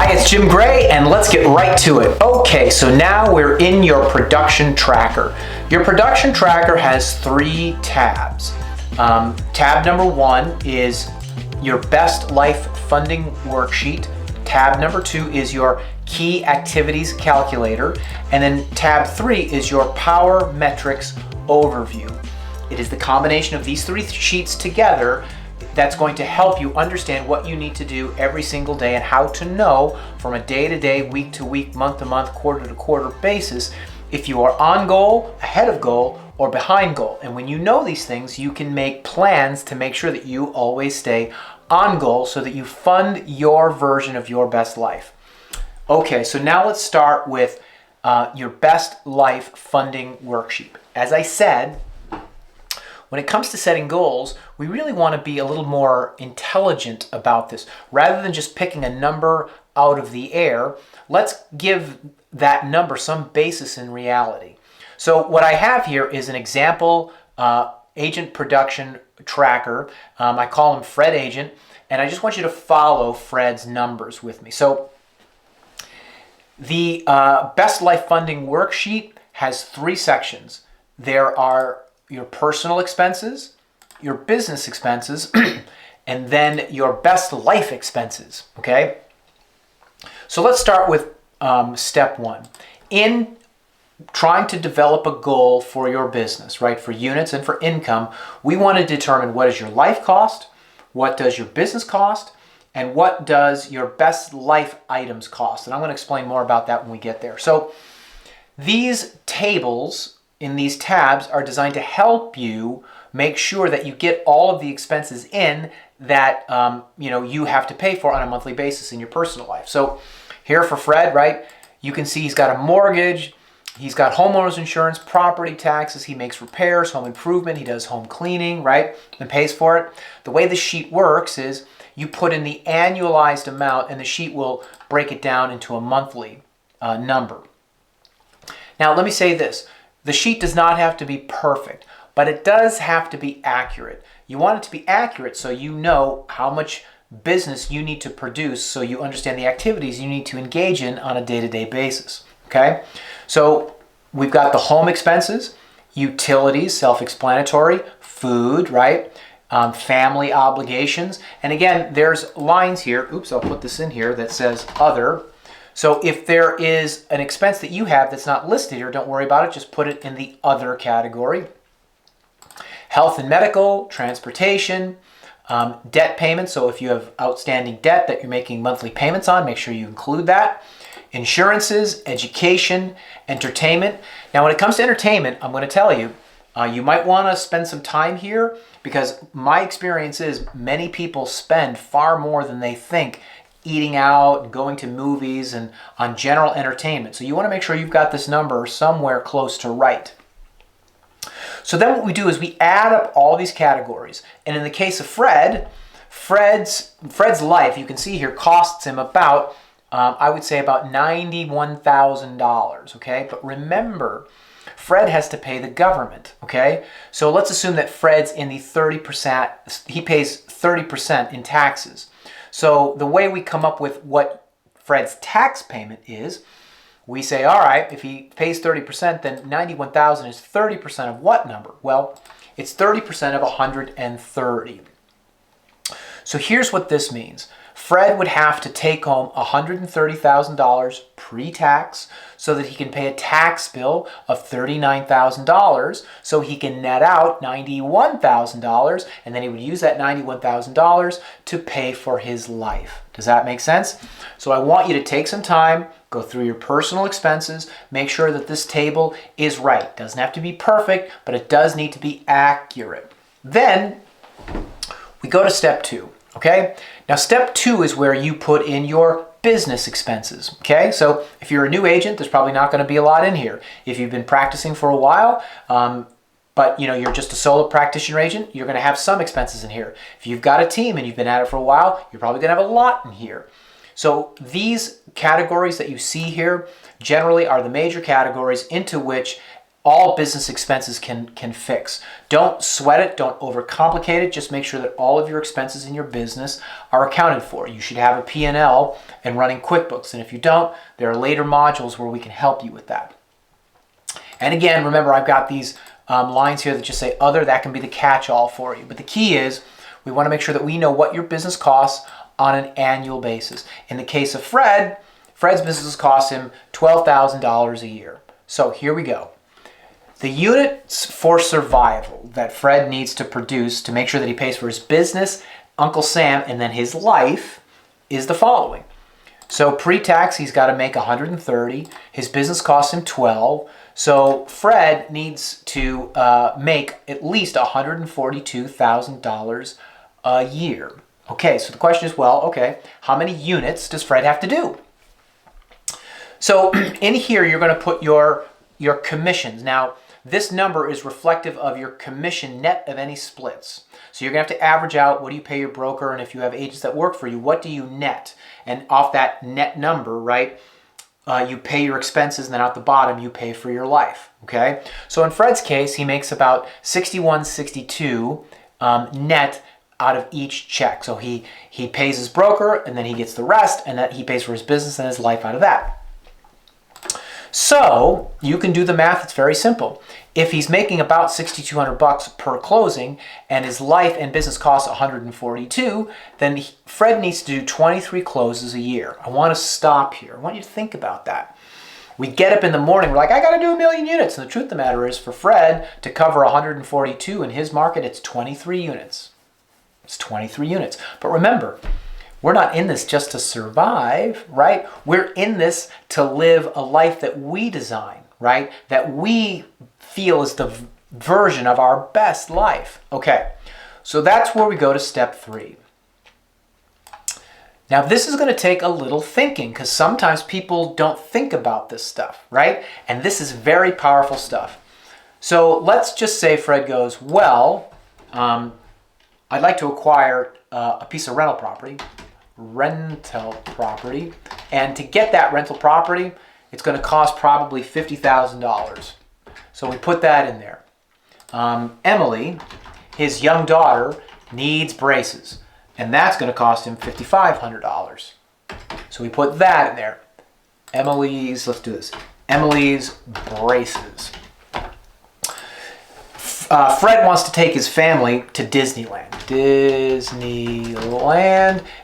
Hi, it's Jim Gray, and let's get right to it. Okay, so now we're in your production tracker. Your production tracker has 3 tabs. Tab number 1 is your best life funding worksheet. Tab number 2 is your key activities calculator. And then tab 3 is your power metrics overview. It is the combination of these 3 sheets together that's going to help you understand what you need to do every single day and how to know from a day-to-day, week-to-week, month-to-month, quarter-to-quarter basis if you are on goal, ahead of goal, or behind goal. And when you know these things, you can make plans to make sure that you always stay on goal so that you fund your version of your best life. Okay, so now let's start with your best life funding worksheet. As I said, when it comes to setting goals, we really want to be a little more intelligent about this. Rather than just picking a number out of the air, let's give that number some basis in reality. So what I have here is an example agent production tracker. I call him Fred Agent, and I just want you to follow Fred's numbers with me. So the Best Life Funding worksheet has 3 sections. There are your personal expenses, your business expenses, and then your best life expenses, okay? So let's start with step 1. In trying to develop a goal for your business, right, for units and for income, we want to determine what is your life cost, what does your business cost, and what does your best life items cost. And I'm going to explain more about that when we get there. So these tables in these tabs are designed to help you make sure that you get all of the expenses in that you have to pay for on a monthly basis in your personal life. So here for Fred, right, you can see he's got a mortgage, he's got homeowners insurance, property taxes, he makes repairs, home improvement, he does home cleaning, right, and pays for it. The way the sheet works is you put in the annualized amount and the sheet will break it down into a monthly number. Now let me say this. The sheet does not have to be perfect, but it does have to be accurate. You want it to be accurate so you know how much business you need to produce so you understand the activities you need to engage in on a day-to-day basis, okay? So we've got the home expenses, utilities, self-explanatory, food, right? Family obligations. And again, there's lines here, oops, I'll put this in here, that says other. So if there is an expense that you have that's not listed here, don't worry about it, just put it in the other category. Health and medical, transportation, debt payments, so if you have outstanding debt that you're making monthly payments on, make sure you include that. Insurances, education, entertainment. Now when it comes to entertainment, I'm going to tell you, you might want to spend some time here because my experience is many people spend far more than they think eating out and going to movies and on general entertainment. So you want to make sure you've got this number somewhere close to right. So then what we do is we add up all these categories. And in the case of Fred's life, you can see here, costs him about, I would say about $91,000, okay? But remember, Fred has to pay the government, okay? So let's assume that Fred's in the 30%, he pays 30% in taxes. So the way we come up with what Fred's tax payment is, we say, all right, if he pays 30%, then $91,000 is 30% of what number? Well, it's 30% of 130. So here's what this means. Fred would have to take home $130,000 pre-tax so that he can pay a tax bill of $39,000 so he can net out $91,000 and then he would use that $91,000 to pay for his life. Does that make sense? So I want you to take some time, go through your personal expenses, make sure that this table is right. Doesn't have to be perfect, but it does need to be accurate. Then we go to step 2. Okay? Now step 2 is where you put in your business expenses. Okay? So if you're a new agent, there's probably not going to be a lot in here. If you've been practicing for a while, but you're just a solo practitioner agent, you're going to have some expenses in here. If you've got a team and you've been at it for a while, you're probably going to have a lot in here. So these categories that you see here generally are the major categories into which all business expenses can fix. Don't sweat it. Don't overcomplicate it. Just make sure that all of your expenses in your business are accounted for. You should have a P&L and running QuickBooks. And if you don't, there are later modules where we can help you with that. And again, remember, I've got these lines here that just say other. That can be the catch-all for you. But the key is we want to make sure that we know what your business costs on an annual basis. In the case of Fred's business costs him $12,000 a year. So here we go. The units for survival that Fred needs to produce to make sure that he pays for his business, Uncle Sam, and then his life is the following. So pre-tax, he's got to make $130. His business costs him $12. So Fred needs to make at least $142,000 a year. Okay, so the question is, well, okay, how many units does Fred have to do? So in here, you're going to put your commissions. Now, this number is reflective of your commission net of any splits. So you're going to have to average out what do you pay your broker, and if you have agents that work for you, what do you net? And off that net number, right, you pay your expenses, and then out the bottom, you pay for your life, okay? So in Fred's case, he makes about $61.62 net out of each check. So he pays his broker, and then he gets the rest, and that he pays for his business and his life out of that. So you can do the math. It's very simple. If he's making about $6,200 per closing and his life and business costs $142, then Fred needs to do 23 closes a year. I want to stop here. I want you to think about that. We get up in the morning, we're like, I got to do 1 million units. And the truth of the matter is, for Fred to cover 142 in his market, it's 23 units. It's 23 units. But remember, we're not in this just to survive, right? We're in this to live a life that we design, right? That we feel is the version of our best life. Okay, so that's where we go to step 3. Now, this is going to take a little thinking because sometimes people don't think about this stuff, right? And this is very powerful stuff. So let's just say Fred goes, well, I'd like to acquire a piece of rental property, and to get that rental property, it's going to cost probably $50,000. So we put that in there. Emily, his young daughter, needs braces, and that's going to cost him $5,500. So we put that in there. Let's do this. Emily's braces. Fred wants to take his family to Disneyland,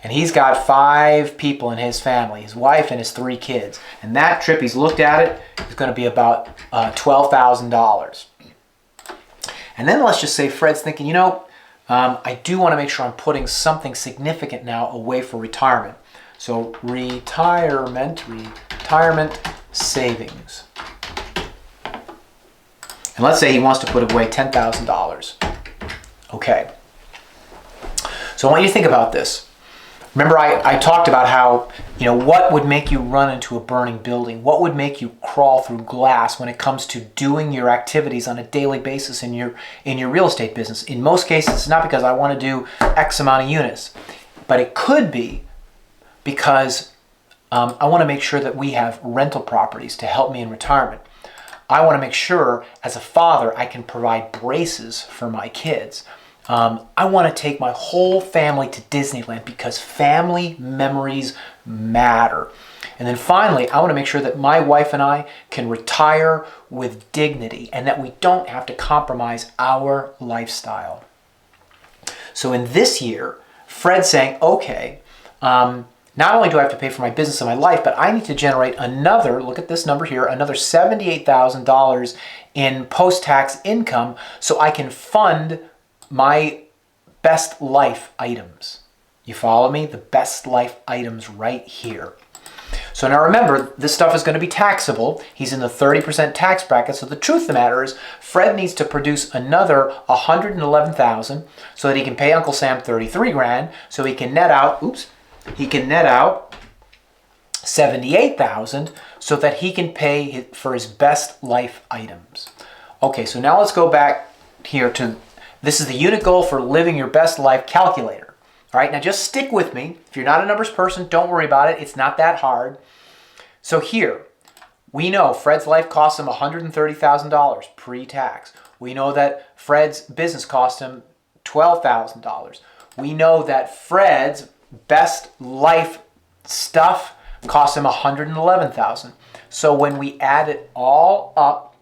and he's got 5 people in his family, his wife and his 3 kids. And that trip, he's looked at it, is going to be about $12,000. And then let's just say Fred's thinking, I do want to make sure I'm putting something significant now away for retirement. So retirement savings. And let's say he wants to put away $10,000. Okay. So I want you to think about this. Remember, I talked about how, what would make you run into a burning building? What would make you crawl through glass when it comes to doing your activities on a daily basis in your real estate business? In most cases, it's not because I want to do X amount of units, but it could be because I want to make sure that we have rental properties to help me in retirement. I want to make sure, as a father, I can provide braces for my kids. I want to take my whole family to Disneyland because family memories matter. And then finally, I want to make sure that my wife and I can retire with dignity and that we don't have to compromise our lifestyle. So in this year, Fred's saying, okay, not only do I have to pay for my business and my life, but I need to generate another, look at this number here, another $78,000 in post-tax income so I can fund my best life items. You follow me? The best life items right here. So now remember, this stuff is going to be taxable. He's in the 30% tax bracket. So the truth of the matter is, Fred needs to produce another $111,000 so that he can pay Uncle Sam $33,000. So he can net out, $78,000 so that he can pay for his best life items. Okay, so now let's go back here to, this is the unit goal for living your best life calculator. All right, now just stick with me. If you're not a numbers person, don't worry about it. It's not that hard. So here, We know Fred's life cost him $130,000 pre-tax. We know that Fred's business cost him $12,000. We know that Fred's best life stuff cost him $111,000. So when we add it all up,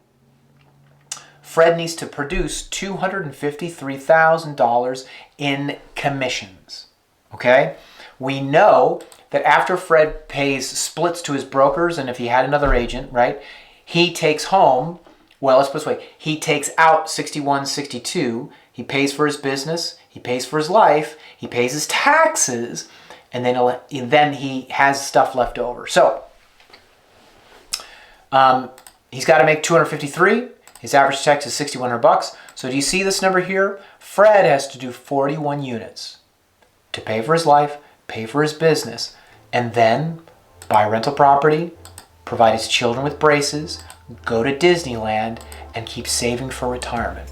Fred needs to produce $253,000 in commissions. Okay? We know that after Fred pays splits to his brokers, and if he had another agent, right, he takes home, well, let's put it this way, he takes out $61,62, he pays for his business, he pays for his life, he pays his taxes, and then he has stuff left over. So, he's got to make $253. His average tax is $6,100. So do you see this number here? Fred has to do 41 units to pay for his life, pay for his business, and then buy rental property, provide his children with braces, go to Disneyland, and keep saving for retirement.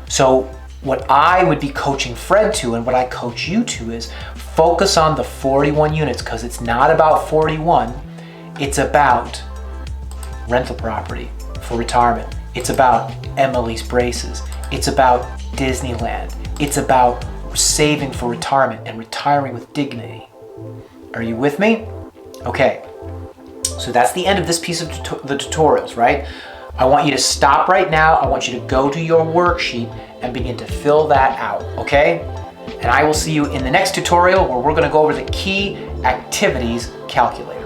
So what I would be coaching Fred to, and what I coach you to, is focus on the 41 units, because it's not about 41. It's about rental property for retirement. It's about Emily's braces. It's about Disneyland. It's about saving for retirement and retiring with dignity. Are you with me? Okay. So that's the end of this piece of the tutorials, right? I want you to stop right now. I want you to go to your worksheet and begin to fill that out, okay? And I will see you in the next tutorial where we're going to go over the key activities calculator.